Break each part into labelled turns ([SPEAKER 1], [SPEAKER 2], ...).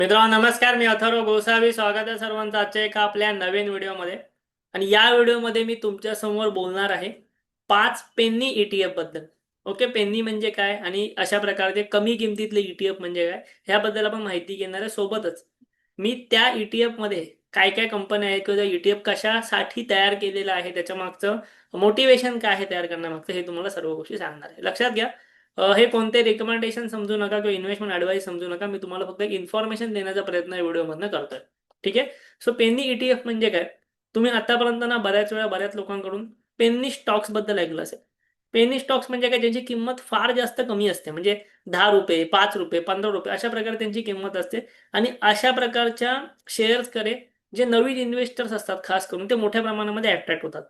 [SPEAKER 1] मित्रांनो नमस्कार. मी अथर्व गोसावी. स्वागत आहे सर्वांचं आजच्या एका आपल्या नवीन व्हिडिओमध्ये. आणि या व्हिडिओमध्ये मी तुमच्या समोर बोलणार आहे 5 पेन्नी ईटीएफ बद्दल. ओके, पेन्नी म्हणजे काय आणि अशा प्रकारचे कमी किमतीतले ईटीएफ म्हणजे काय ह्याबद्दल आपण माहिती घेणार आहे. सोबतच मी त्या ईटीएफ मध्ये काय काय कंपन्या आहेत किंवा ईटीएफ कशासाठी तयार केलेलं आहे, त्याच्या मागचं मोटिवेशन काय आहे तयार करण्यामागचं, हे तुम्हाला सर्व गोष्टी सांगणार आहे. लक्षात घ्या, हे कोणते रिकमेंडेशन समजू नका किंवा इन्व्हेस्टमेंट ऍडवाइस समजू नका. मी तुम्हाला फक्त एक इन्फॉर्मेशन देण्याचा प्रयत्न या व्हिडिओमधनं करतोय. ठीक आहे. सो पेन्नी ईटीएफ म्हणजे काय? तुम्ही आतापर्यंत ना बऱ्याच वेळा बऱ्याच लोकांकडून पेन्नी स्टॉक्स बद्दल ऐकलं असेल. पेन्नी स्टॉक्स म्हणजे काय? ज्यांची किंमत फार जास्त कमी असते, म्हणजे 10 रुपये, 5 रुपये, 15 रुपये अशा प्रकारे त्यांची किंमत असते. आणि अशा प्रकारच्या शेअर्सकडे जे नवीन इन्व्हेस्टर्स असतात खास करून ते मोठ्या प्रमाणामध्ये अट्रॅक्ट होतात.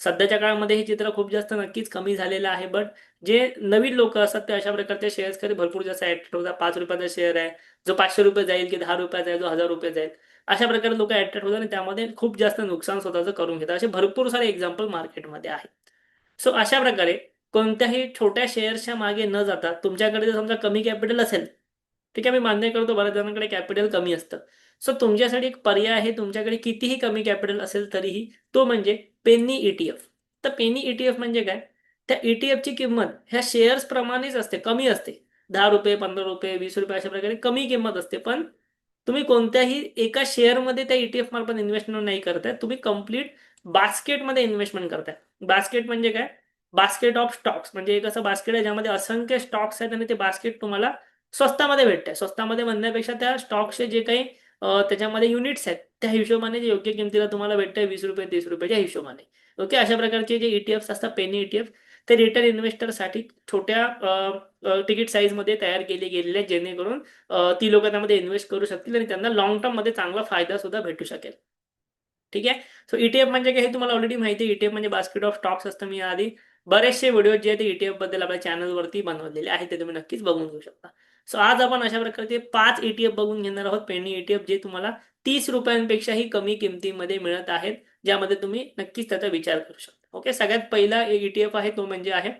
[SPEAKER 1] सध्याच्या काळामध्ये हे चित्र खूप जास्त नक्कीच कमी झालेलं आहे, बट जे नवीन लोक असतात ते अशा प्रकारच्या शेअर्सकडे भरपूर जास्त ऍट्रॅक्ट होतात. 5 रुपयाचा शेअर आहे जो 500 रुपये जाईल, की 10 रुपयाचा आहे जो 1000 रुपये जाईल, अशा प्रकारे लोक अट्रॅक्ट होतात आणि त्यामध्ये खूप जास्त नुकसान स्वतःचं करून घेतात. असे भरपूर सारे एक्झाम्पल मार्केटमध्ये आहेत. सो अशा प्रकारे कोणत्याही छोट्या शेअर्सच्या मागे न जाता तुमच्याकडे जर समजा कमी कॅपिटल असेल, ठीक आहे, मी मान्य करतो बऱ्याच जणांकडे कॅपिटल कमी असतं. सो तुमच्यासाठी एक पर्याय आहे. तुमच्याकडे कितीही कमी कॅपिटल असेल तरीही, तो म्हणजे पेन्नी ईटीएफ. तर पेन्नी ईटीएफ म्हणजे काय? त्या ईटीएफची किंमत ह्या शेअर्स प्रमाणेच असते, कमी असते. 10 रुपये, 15 रुपये, 20 रुपये अशा प्रकारे कमी किंमत असते. पण तुम्ही कोणत्याही एका शेअरमध्ये त्या ईटीएफ मार्फत इन्व्हेस्टमेंट नाही करताय, तुम्ही कम्प्लीट बास्केटमध्ये इन्व्हेस्टमेंट करताय. बास्केट म्हणजे काय? बास्केट ऑफ स्टॉक्स म्हणजे एक असं बास्केट आहे ज्यामध्ये असंख्य स्टॉक्स आहेत आणि ते बास्केट तुम्हाला स्वस्तामध्ये भेटते. स्वस्तामध्ये म्हणण्यापेक्षा त्या स्टॉक्सचे जे काही त्याच्यामध्ये युनिट्स आहेत त्या हिशोबाने जे योग्य किमतीला तुम्हाला भेटते, 20 रुपये 30 रुपयाच्या हिशोबाने. ओके, अशा प्रकारचे जे ईटीएफ असतात पेनी ईटीएफ, ते रिटेल इन्व्हेस्टरसाठी छोट्या तिकीट साईजमध्ये तयार केले गेलेले आहेत, जेणेकरून ती लोक त्यामध्ये इन्व्हेस्ट करू शकतील आणि त्यांना लॉंग टर्म मध्ये चांगला फायदा सुद्धा भेटू शकेल. ठीक आहे. सो ईटीएफ म्हणजे काय हे तुम्हाला ऑलरेडी माहिती आहे. ईटीएफ म्हणजे बास्केट ऑफ स्टॉक्स असतं. मी आधी बरेचसे व्हिडिओ जे आहेत ते ईटीएफ बद्दल आपल्या चॅनलवरती बनवलेले आहेत, ते तुम्ही नक्कीच बघून घेऊ शकता. सो आज आपण अशा प्रकारचे 5 ईटीएफ बघून घेणार आहोत, पेनी ईटीएफ, जे तुम्हाला 30 रुपयांपेक्षाही कमी किमतीमध्ये मिळत आहेत, ज्यामध्ये तुम्ही नक्कीच त्याचा विचार करू शकता. ओके, सगळ्यात पहिला ईटीएफ आहे तो म्हणजे आहे,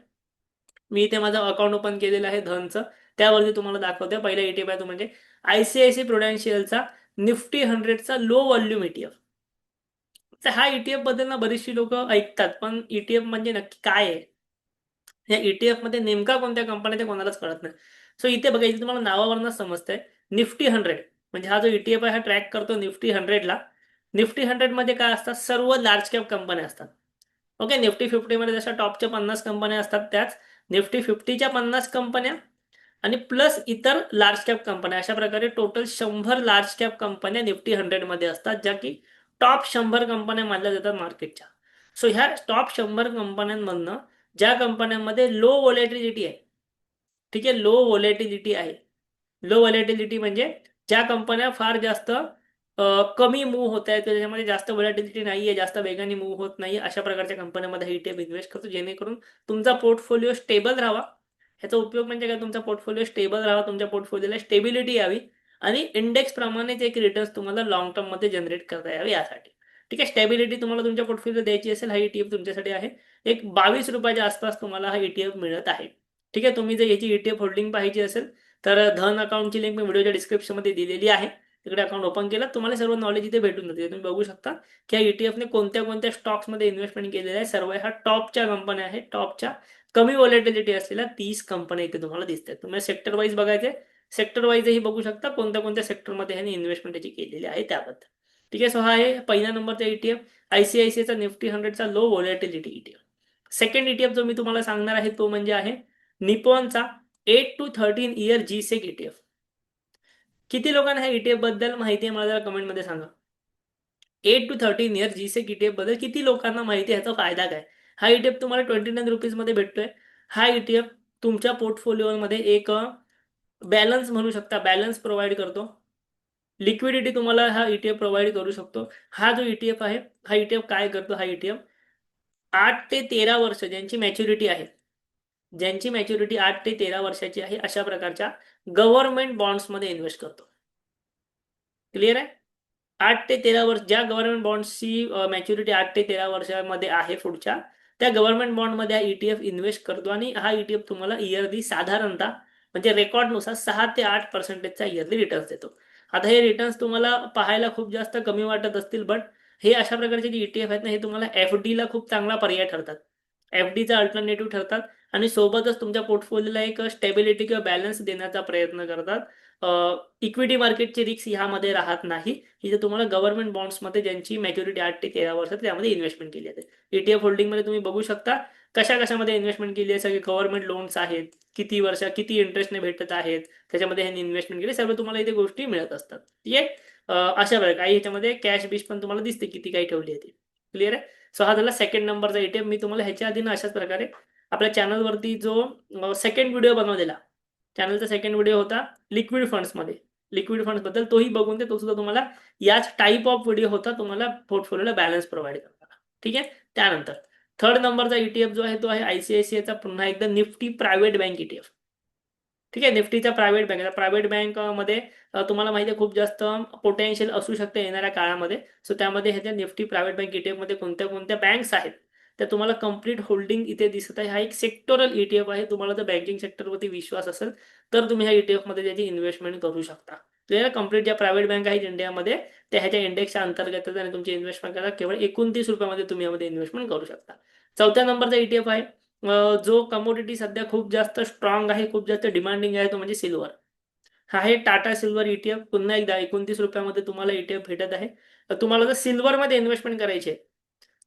[SPEAKER 1] मी इथे माझं अकाउंट ओपन केलेलं आहे धनचं, त्यावरती तुम्हाला दाखवते. पहिला ईटीएफ आहे तो म्हणजे आयसीआयसी प्रुडेन्शियलचा निफ्टी 100चा लो व्हॉल्यूम ईटीएफ. तर हा ईटीएफ बद्दल ना बरीचशी लोक ऐकतात, पण ईटीएफ म्हणजे नक्की काय आहे, या ईटीएफ मध्ये नेमका कोणत्या कंपन्या ते कोणालाच कळत नाही. सो इथे बघा, इथे तुम्हाला नावावरूनच समजतंय. निफ्टी 100 म्हणजे हा जो ईटीएफ आहे हा ट्रॅक करतो निफ्टी 100ला. निफ्टी 100 मध्ये काय असतात? सर्व लार्ज कॅप कंपन्या असतात. ओके, निफ्टी 50 मध्ये जशा टॉपच्या 50 कंपन्या असतात, त्याच निफ्टी 50च्या 50 कंपन्या आणि प्लस इतर लार्ज कॅप कंपन्या, अशा प्रकारे टोटल 100 लार्ज कॅप कंपन्या निफ्टी 100 मध्ये असतात, ज्या की टॉप 100 कंपन्या मानल्या जातात मार्केटच्या. सो ह्या टॉप 100 कंपन्यांमधनं ज्या कंपन्यांमध्ये लो व्हॉलेटिलिटी आहे, ठीक आहे, लो व्हॉलेटिलिटी आहे. लो व्हॉलेटिलिटी म्हणजे ज्या कंपन्या फार जास्त कमी मूव्ह होत आहेत, त्याच्यामध्ये जास्त व्हॉलेटिलिटी नाहीये, जास्त वेगाने मूव्ह होत नाही, अशा प्रकारच्या कंपन्यांमध्ये ईटीएफ इन्व्हेस्ट करतो, जेणेकरून तुमचा पोर्टफोलिओ स्टेबल राहावा. ह्याचा उपयोग म्हणजे काय? तुमचा पोर्टफोलिओ स्टेबल राहावा, तुमच्या पोर्टफोलिओला स्टेबिलिटी यावी आणि इंडेक्स प्रमाणेच एक रिटर्न्स तुम्हाला लॉंग टर्म मध्ये जनरेट करता यावे यासाठी. ठीक आहे, स्टेबिलिटी तुम्हाला तुमच्या पोर्टफोलिओ द्यायची असेल, हा ईटीएफ तुमच्यासाठी आहे. एक 22 रुपयाच्या आसपास तुम्हाला हा ईटीएफ मिळत आहे. ठीक आहे, तुम्ही जर याची ईटीएफ होल्डिंग पाहिजे असेल तर धन अकाउंटची लिंक मी व्हिडिओच्या डिस्क्रिप्शनमध्ये दिलेली आहे. तिकडे अकाउंट ओपन केलं तुम्हाला सर्व नॉलेज इथे भेटून जाते. तुम्ही बघू शकता की या ईटीएफने कोणत्या कोणत्या स्टॉक्समध्ये इन्व्हेस्टमेंट केलेलं आहे. सर्व ह्या टॉपच्या कंपन्या आहेत. टॉपच्या कमी व्हॉलेटिलिटी असलेल्या 30 कंपन्या इथे तुम्हाला दिसतात. तुम्हाला सेक्टर वाईज बघायचे, सेक्टर वाईजही बघू शकता कोणत्या कोणत्या सेक्टरमध्ये ह्याने इन्व्हेस्टमेंट त्याची केलेली आहे त्याबद्दल. ठीक आहे, सो हा आहे पहिल्या नंबरचा ईटीएफ, आयसीआयसीचा निफ्टी 100चा low volatility ETF. Second ETF जो मी तुम्हाला सांगणार आहे तो म्हणजे आहे निपॉनचा 8 to 13 year जीसेक ईटीएफ. किती लोकांना ह्या ईटीएफ बद्दल माहिती आहे मला जरा कमेंटमध्ये सांगा. 8 to 13 year जीसेक ईटीएफ बद्दल किती लोकांना माहिती आहे, ह्याचा फायदा काय? हा ईटीएफ तुम्हाला 29 रुपीज मध्ये भेटतोय. हा ईटीएफ तुमच्या पोर्टफोलिओमध्ये एक बॅलन्स म्हणू शकता, बॅलन्स प्रोव्हाइड करतो. लिक्विडिटी तुम्हाला हा ईटीएफ प्रोव्हाइड करू शकतो. हा जो ईटीएफ आहे, हा ईटीएफ काय करतो? हा ईटीएफ 8 ते 13 वर्ष ज्यांची मॅच्युरिटी आहे, ज्यांची मॅच्युरिटी 8 ते 13 वर्षाची आहे, अशा प्रकारच्या गव्हर्नमेंट बॉन्ड्समध्ये इन्व्हेस्ट करतो. क्लिअर आहे? 8 ते 13 वर्ष ज्या गव्हर्नमेंट बॉन्ड्सची मॅच्युरिटी 8 ते 13 वर्षामध्ये आहे पुढच्या, त्या गव्हर्नमेंट बॉन्डमध्ये हा ईटीएफ इन्व्हेस्ट करतो आणि हा ईटीएफ तुम्हाला इयरली साधारणतः म्हणजे रेकॉर्डनुसार 6 ते 8% इयरली रिटर्न्स देतो. आता हे रिटर्न्स तुम्हाला पाहायला खूप जास्त कमी वाटत असतील, बट हे अशा प्रकारचे जे ETF आहेत ना, हे तुम्हाला FD ला खूप चांगला पर्याय ठरतात. FDचा अल्टरनेटिव्ह ठरतात आणि सोबतच तुमच्या पोर्टफोलिओला एक स्टेबिलिटी किंवा बॅलन्स देण्याचा प्रयत्न करतात. इक्विटी मार्केटची रिस्क ह्यामध्ये राहत नाही. इथे तुम्हाला गव्हर्नमेंट बॉन्ड्समध्ये ज्यांची मॅच्युरिटी 8 ते 13 वर्षात त्यामध्ये इन्व्हेस्टमेंट केली जाते. ETF होल्डिंगमध्ये तुम्ही बघू शकता कशामध्ये इन्व्हेस्टमेंट केली आहे. सगळे गव्हर्नमेंट लोन्स आहेत, किती वर्ष किती इंटरेस्टने भेटत आहेत, त्याच्यामध्ये ह्यांनी इन्व्हेस्टमेंट केली, सर्व तुम्हाला इथे गोष्टी मिळत असतात. ठीक आहे. अशा प्रकारे काही ह्याच्यामध्ये कॅश बिश पण तुम्हाला दिसते किती काही ठेवली आहे ती. क्लिअर आहे. सो हा झाला सेकंड नंबरचा ETF. मी तुम्हाला ह्याच्या आधी ना अशाच प्रकारे आपल्या चॅनलवरती जो सेकंड व्हिडिओ बनवलेला, चॅनलचा सेकंड व्हिडिओ होता लिक्विड फंड्समध्ये, लिक्विड फंड्स बद्दल, तोही बघून तो सुद्धा तुम्हाला याच टाईप ऑफ व्हिडिओ होता, तुम्हाला पोर्टफोलिओला बॅलन्स प्रोव्हाइड करताना. ठीक आहे. त्यानंतर थर्ड नंबरचा ETF जो आहे तो आहे ICICIचा पुन्हा एकदा निफ्टी प्रायव्हेट बँक ETF. ठीक आहे. निफ्टीचा प्रायव्हेट बँकमध्ये तुम्हाला माहिती आहे खूप जास्त पोटेन्शियल असू शकते येणाऱ्या काळामध्ये. सो त्यामध्ये ह्याच्या निफ्टी प्रायव्हेट बँक ETF मध्ये कोणत्या कोणत्या बँक्स आहेत त्या तुम्हाला कंप्लीट होल्डिंग इथे दिसत आहे. हा एक सेक्टोरल ETF आहे. तुम्हाला जर बँकिंग सेक्टरवरती विश्वास असेल तर तुम्ही ह्या ETF मध्ये त्याची इन्व्हेस्टमेंट करू शकता. क्लिअर. कंप्लीट ज्या प्रायव्हेट बँक आहेत इंडियामध्ये त्या ह्याच्या इंडेक्सच्या अंतर्गत आणि तुमची इन्व्हेस्टमेंट करा केवळ 29 रुपयामध्ये तुम्ही यामध्ये इन्व्हेस्टमेंट करू शकता. चौथ्या नंबरचा ETF आहे जो कमोडिटी सध्या खूप जास्त स्ट्रॉंग आहे, खूप जास्त डिमांडिंग आहे, तो म्हणजे सिल्वर. हा आहे टाटा सिल्वर ETF. पुन्हा एकदा 29 रुपयामध्ये तुम्हाला ETF भेटत आहे. तर तुम्हाला जर सिल्वरमध्ये इन्व्हेस्टमेंट करायची आहे,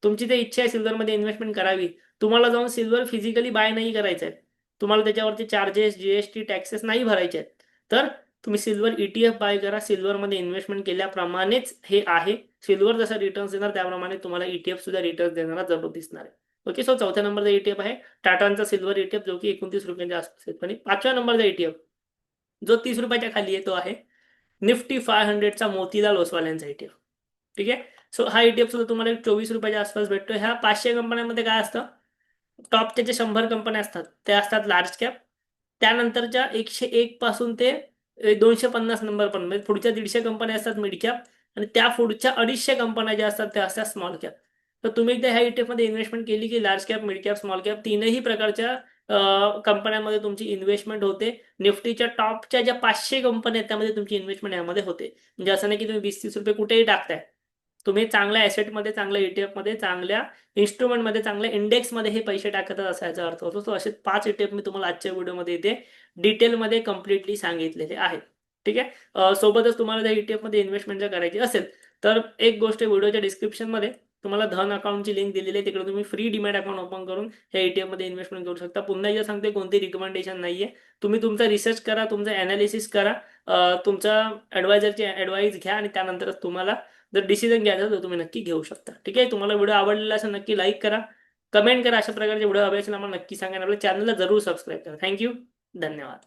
[SPEAKER 1] तुमची ते इच्छा आहे सिल्वरमध्ये इन्व्हेस्टमेंट करावी, तुम्हाला जाऊन सिल्वर फिजिकली बाय नाही करायचं आहे, तुम्हाला त्याच्यावरती चार्जेस GST टॅक्सेस नाही भरायचे आहेत, तर तुम्ही सिल्वर ETF बाय करा. सिल्वरमध्ये इन्व्हेस्टमेंट केल्याप्रमाणेच हे आहे. सिल्वर जसा रिटर्न्स देणार त्याप्रमाणे तुम्हाला ETF सुद्धा रिटर्न्स देणारा जरूर दिसणार आहे. ओके. सो चौथ्या नंबरचा ETF आहे टाटांचा सिल्वर ETF जो की 29 रुपयांच्या आसपास आहे. आणि पाचव्या नंबरचा ETF जो 30 रुपयाच्या खाली आहे तो आहे निफ्टी 500चा मोतीलाल ओसवाल यांचा ETF. ठीक आहे. सो हा ETF सुद्धा तुम्हाला 24 रुपयाच्या आसपास भेटतो. ह्या 500 कंपन्यांमध्ये काय असतं, टॉपच्या जे 100 कंपन्या असतात त्या असतात लार्ज कॅप, त्यानंतरच्या 101 पासून ते 250 नंबर पण, म्हणजे पुढच्या 150 कंपन्या असतात मिड कॅप, आणि त्या पुढच्या 250 कंपन्या ज्या असतात त्या असतात स्मॉल कॅप. तर तुम्ही एकदा ह्या ETF मध्ये इन्व्हेस्टमेंट केली की large cap, mid cap, small cap तीनही प्रकारच्या कंपन्यांमध्ये तुमची इन्व्हेस्टमेंट होते. निफ्टीच्या टॉपच्या ज्या 500 कंपन्या आहेत त्यामध्ये तुमची इन्व्हेस्टमेंट यामध्ये होते. म्हणजे असं नाही की तुम्ही 20-30 रुपये कुठेही टाकताय, तुम्ही चांगल्या ॲसेटमध्ये, चांगल्या ETF मध्ये, चांगल्या इन्स्ट्रुमेंटमध्ये, चांगल्या इंडेक्समध्ये हे पैसे टाकतच असायचा अर्थ होतो. तो असे 5 ETF मी तुम्हाला आजच्या व्हिडिओमध्ये इथे डिटेलमध्ये कम्प्लिटली सांगितलेले आहेत. ठीक आहे. सोबतच तुम्हाला त्या ETF मध्ये इन्व्हेस्टमेंट जर करायची असेल तर एक गोष्ट व्हिडिओच्या डिस्क्रिप्शनमध्ये तुम्हाला धन अकाउंटची लिंक दिलेली आहे, तिकडे तुम्ही फ्री डीमॅट अकाउंट ओपन करून या ETF मध्ये इन्व्हेस्टमेंट करू शकता. पुन्हा एकदा सांगते, कोणती रिकमेंडेशन नाहीये. तुम्ही तुमचा रिसर्च करा, तुमचं ॲनालिसिस करा, तुमचा ॲडवायझरची ॲडवाईस घ्या आणि त्यानंतरच तुम्हाला जर डिसिजन घ्यायचा तर तुम्ही नक्की घेऊ शकता. ठीक आहे. तुम्हाला व्हिडिओ आवडलेला असेल नक्की लाईक करा, कमेंट करा, अशा प्रकारचे व्हिडिओ हवे असेल आम्हाला नक्की सांगा, आपल्या चॅनलला जरूर सबस्क्राईब करा. थँक्यू. धन्यवाद.